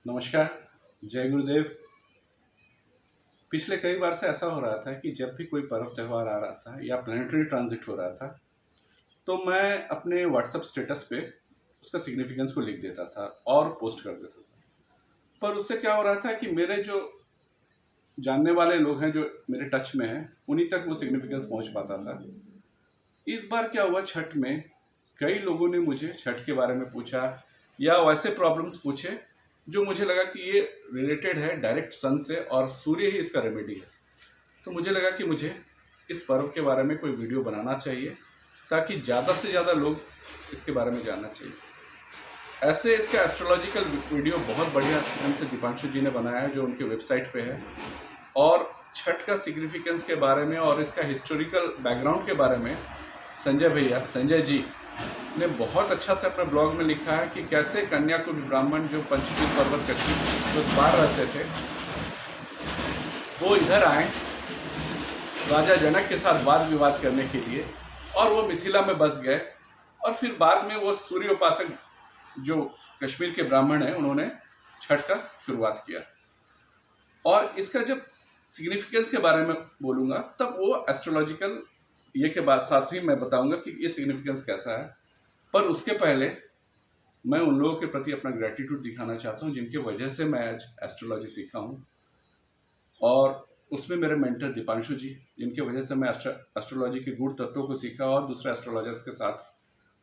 नमस्कार। जय गुरुदेव। पिछले कई बार से ऐसा हो रहा था कि जब भी कोई पर्व त्यौहार आ रहा था या प्लानिटरी ट्रांजिट हो रहा था तो मैं अपने व्हाट्सएप स्टेटस पे उसका सिग्निफिकेंस को लिख देता था और पोस्ट कर देता था। पर उससे क्या हो रहा था कि मेरे जो जानने वाले लोग हैं, जो मेरे टच में हैं, उन्हीं तक वो सिग्निफिकेंस पहुंच पाता था। इस बार क्या हुआ, छठ में कई लोगों ने मुझे छठ के बारे में पूछा या वैसे प्रॉब्लम्स पूछे जो मुझे लगा कि ये रिलेटेड है डायरेक्ट सन से और सूर्य ही इसका रेमेडी है। तो मुझे लगा कि मुझे इस पर्व के बारे में कोई वीडियो बनाना चाहिए ताकि ज़्यादा से ज़्यादा लोग इसके बारे में जानना चाहिए। ऐसे इसका एस्ट्रोलॉजिकल वीडियो बहुत बढ़िया ढंग से दीपांशु जी ने बनाया है, जो उनके वेबसाइट पे है। और छठ का सिग्निफिकेंस के बारे में और इसका हिस्टोरिकल बैकग्राउंड के बारे में संजय जी ने बहुत अच्छा से अपने ब्लॉग में लिखा है कि कैसे कन्याकुमारी ब्राह्मण जो पंचतीर्थ पर्वत कश्मीर उस पार रहते थे, वो इधर आए राजा जनक के साथ वाद विवाद करने के लिए, और वो मिथिला में बस गए। और फिर बाद में वो सूर्य उपासक जो कश्मीर के ब्राह्मण हैं, उन्होंने छठ का शुरुआत किया। और इसका जब सिग्निफिकेंस के बारे में बोलूँगा तब वो एस्ट्रोलॉजिकल ये के बाद साथ ही मैं बताऊंगा कि ये सिग्निफिकेंस कैसा है। पर उसके पहले मैं उन लोगों के प्रति अपना ग्रेटिट्यूड दिखाना चाहता हूँ जिनके वजह से मैं आज एस्ट्रोलॉजी सीखा हूँ, और उसमें मेरे मेंटर दीपांशु जी, जिनके वजह से मैं एस्ट्रोलॉजी के गुण तत्वों को सीखा और दूसरे एस्ट्रोलॉजर्स के साथ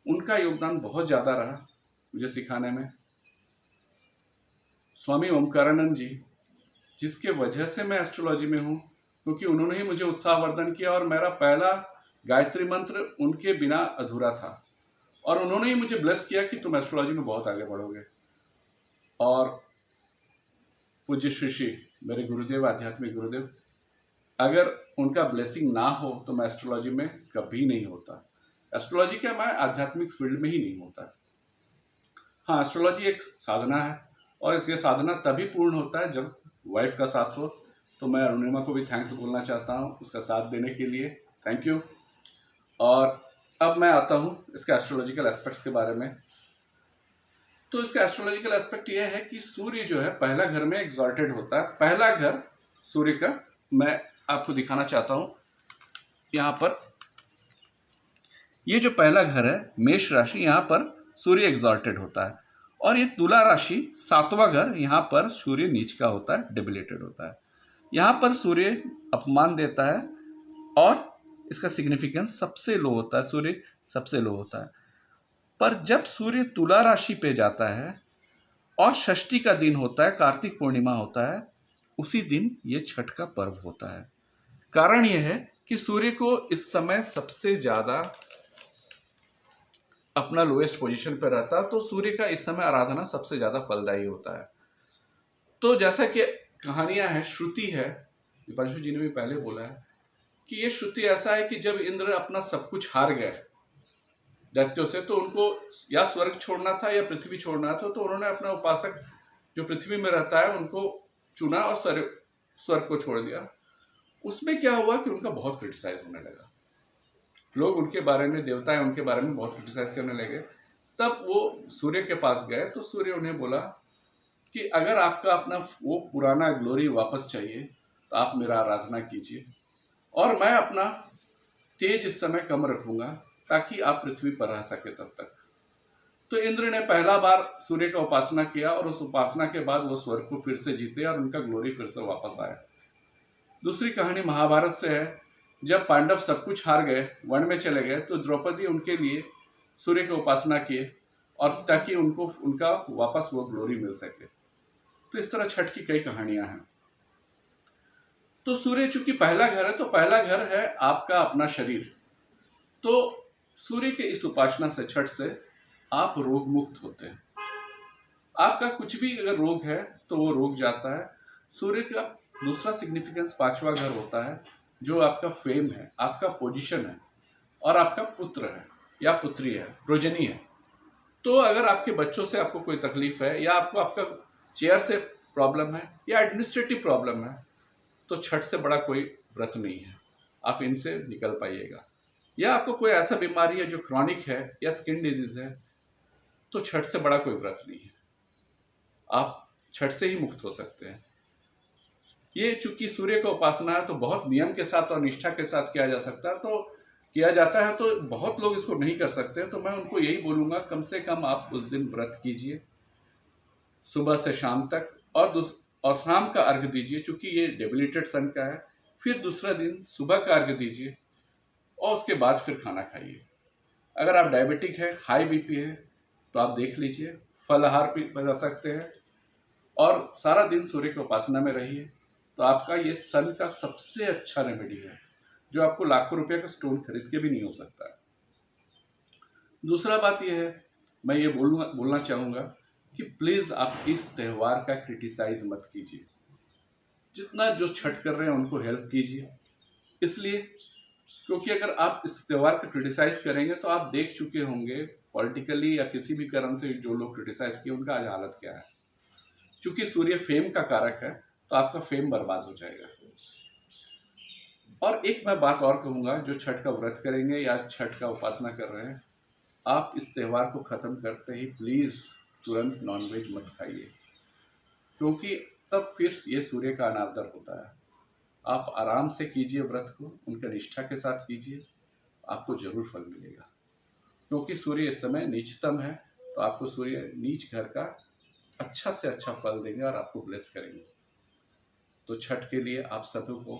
उनका योगदान बहुत ज़्यादा रहा मुझे सिखाने में। स्वामी ओमकारानंद जी, जिसके वजह से मैं एस्ट्रोलॉजी में हूँ, क्योंकि उन्होंने ही मुझे उत्साहवर्धन किया और मेरा पहला गायत्री मंत्र उनके बिना अधूरा था, और उन्होंने ही मुझे ब्लेस किया कि तुम एस्ट्रोलॉजी में बहुत आगे बढ़ोगे। और पूज्य श्री मेरे गुरुदेव, आध्यात्मिक गुरुदेव, अगर उनका ब्लेसिंग ना हो तो मैं एस्ट्रोलॉजी में कभी नहीं होता। एस्ट्रोलॉजी क्या, मैं आध्यात्मिक फील्ड में ही नहीं होता। हाँ, एस्ट्रोलॉजी एक साधना है, और ये साधना तभी पूर्ण होता है जब वाइफ का साथ हो। तो मैं अरुणिमा को भी थैंक्स बोलना चाहता हूँ उसका साथ देने के लिए, थैंक यू। और अब मैं आता हूँ इसके एस्ट्रोलॉजिकल एस्पेक्ट्स के बारे में। तो इसका एस्ट्रोलॉजिकल एस्पेक्ट यह है कि सूर्य जो है पहला घर में एग्जॉल्टेड होता है। पहला घर सूर्य का मैं आपको दिखाना चाहता हूँ। यहाँ पर ये जो पहला घर है मेष राशि, यहाँ पर सूर्य एग्जॉल्टेड होता है। और ये तुला राशि 7वां घर, यहाँ पर सूर्य नीच का होता है, डेबिलेटेड होता है। यहाँ पर सूर्य अपमान देता है और इसका सिग्निफिकेंस सबसे लो होता है, सूर्य सबसे लो होता है। पर जब सूर्य तुला राशि पे जाता है और षष्ठी का दिन होता है, कार्तिक पूर्णिमा होता है, उसी दिन ये छठ का पर्व होता है। कारण यह है कि सूर्य को इस समय सबसे ज्यादा अपना लोएस्ट पोजीशन पे रहता है, तो सूर्य का इस समय आराधना सबसे ज्यादा फलदायी होता है। तो जैसा कि कहानियां हैं, श्रुति है, दीपांशु जी ने भी पहले बोला है कि ये श्रुति ऐसा है कि जब इंद्र अपना सब कुछ हार गए दैत्यों से, तो उनको या स्वर्ग छोड़ना था या पृथ्वी छोड़ना था, तो उन्होंने अपना उपासक जो पृथ्वी में रहता है उनको चुना और स्वर्ग को छोड़ दिया। उसमें क्या हुआ कि उनका बहुत क्रिटिसाइज होने लगा, लोग उनके बारे में, देवताएं उनके बारे में बहुत क्रिटिसाइज करने लगे। तब वो सूर्य के पास गए, तो सूर्य उन्हें बोला कि अगर आपका अपना वो पुराना ग्लोरी वापस चाहिए तो आप मेरा आराधना कीजिए, और मैं अपना तेज इस समय कम रखूंगा ताकि आप पृथ्वी पर रह सके तब तक। तो इंद्र ने पहला बार सूर्य का उपासना किया, और उस उपासना के बाद वो स्वर्ग को फिर से जीते और उनका ग्लोरी फिर से वापस आया। दूसरी कहानी महाभारत से है। जब पांडव सब कुछ हार गए, वन में चले गए, तो द्रौपदी उनके लिए सूर्य की उपासना किए, और ताकि उनको उनका वापस वो ग्लोरी मिल सके। तो इस तरह छठ की कई कहानियां हैं। तो सूर्य चूंकि पहला घर है, तो पहला घर है आपका अपना शरीर। तो सूर्य के इस उपासना से, छठ से, आप रोग मुक्त होते हैं। आपका कुछ भी अगर रोग है तो वो रोग जाता है। सूर्य का दूसरा सिग्निफिकेंस 5वां घर होता है, जो आपका फेम है, आपका पोजीशन है, और आपका पुत्र है या पुत्री है, प्रोजनी है। तो अगर आपके बच्चों से आपको कोई तकलीफ है, या आपको आपका चेयर से प्रॉब्लम है, या एडमिनिस्ट्रेटिव प्रॉब्लम है, तो छठ से बड़ा कोई व्रत नहीं है, आप इनसे निकल पाइएगा। या आपको कोई ऐसा बीमारी है जो क्रॉनिक है या स्किन डिजीज है, तो छठ से बड़ा कोई व्रत नहीं है, आप छठ से ही मुक्त हो सकते हैं। ये चूंकि सूर्य का उपासना है तो बहुत नियम के साथ और निष्ठा के साथ किया जा सकता है, तो किया जाता है, तो बहुत लोग इसको नहीं कर सकते। तो मैं उनको यही बोलूँगा, कम से कम आप उस दिन व्रत कीजिए सुबह से शाम तक, और शाम का अर्घ दीजिए, चूंकि ये डेबिलिटेड सन का है। फिर दूसरा दिन सुबह का अर्घ दीजिए और उसके बाद फिर खाना खाइए। अगर आप डायबिटिक है, हाई बीपी है, तो आप देख लीजिए, फलाहार भी बना सकते हैं और सारा दिन सूर्य की उपासना में रहिए। तो आपका ये सन का सबसे अच्छा रेमेडी है, जो आपको लाखों रुपए का स्टोन खरीद के भी नहीं हो सकता है। दूसरा बात यह है, मैं ये बोलना चाहूँगा कि प्लीज़ आप इस त्यौहार का क्रिटिसाइज मत कीजिए। जितना जो छठ कर रहे हैं उनको हेल्प कीजिए, इसलिए क्योंकि अगर आप इस त्यौहार को क्रिटिसाइज करेंगे तो आप देख चुके होंगे पॉलिटिकली या किसी भी कारण से जो लोग क्रिटिसाइज किए उनका आज हालत क्या है। चूंकि सूर्य फेम का कारक है, तो आपका फेम बर्बाद हो जाएगा। और एक मैं बात और कहूँगा, जो छठ का व्रत करेंगे या छठ का उपासना कर रहे हैं, आप इस त्यौहार को ख़त्म करते ही प्लीज़ तुरंत नॉनवेज मत खाइए, क्योंकि तब फिर ये सूर्य का अनादर होता है। आप आराम से कीजिए व्रत को, उनके निष्ठा के साथ कीजिए, आपको जरूर फल मिलेगा। क्योंकि सूर्य इस समय नीचतम है, तो आपको सूर्य नीच घर का अच्छा से अच्छा फल देंगे और आपको ब्लेस करेंगे। तो छठ के लिए आप सभी को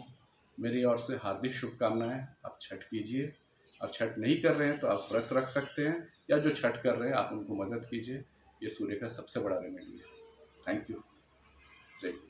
मेरी ओर से हार्दिक शुभकामनाएं। आप छठ कीजिए, और छठ नहीं कर रहे हैं तो आप व्रत रख सकते हैं, या जो छठ कर रहे हैं आप उनको मदद कीजिए। ये सूर्य का सबसे बड़ा रेमेडी है। Thank you. जय हिंद।